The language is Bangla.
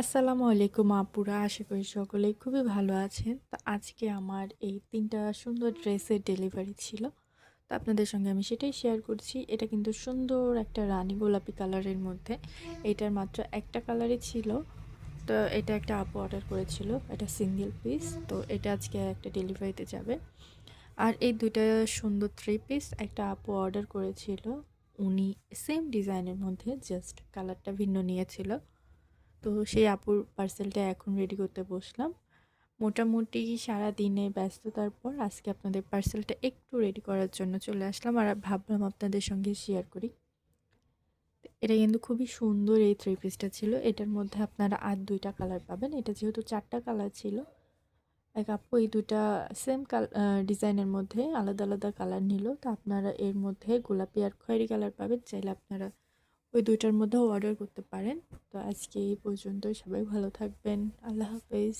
আসসালামু আলাইকুম আপুরা, আশা করি সকলেই খুবই ভালো আছেন। তো আজকে আমার এই ৩টা সুন্দর ড্রেসের ডেলিভারি ছিল। তো আপনাদের সঙ্গে আমি সেটাই শেয়ার করছি। এটা কিন্তু সুন্দর একটা রানী গোলাপি কালারের মধ্যে। এটার মাত্র একটা কালারই ছিল। তো এটা একটা আপু অর্ডার করেছিল। এটা সিঙ্গেল পিস। তো এটা আজকে একটা ডেলিভারিতে যাবে। আর এই ২টা সুন্দর 3 পিস একটা আপু অর্ডার করেছিল। উনি সেম ডিজাইনের মধ্যে জাস্ট কালারটা ভিন্ন নিয়েছিল। তো সেই আপুর পার্সেলটা এখন রেডি করতে বসলাম। মোটামুটি সারাদিনে ব্যস্ততার পর আজকে আপনাদের পার্সেলটা একটু রেডি করার জন্য চলে আসলাম। আর ভাবলাম আপনাদের সঙ্গে শেয়ার করি। এটা কিন্তু খুবই সুন্দর এই 3 পিসটা ছিল। এটার মধ্যে আপনারা আর ২ টা কালার পাবেন। এটা যেহেতু ৪ টা কালার ছিল, এক আপু এই ২ টা সেম ডিজাইনের মধ্যে আলাদা, আলাদা কালার নিল। তো আপনারা এর মধ্যে গোলাপি আর খয়েরি কালার পাবেন। চাইলে আপনারা ওই ২ টার মধ্যেও অর্ডার করতে পারেন। তো আজকে এই পর্যন্তই। সবাই ভালো থাকবেন। আল্লাহ হাফেজ।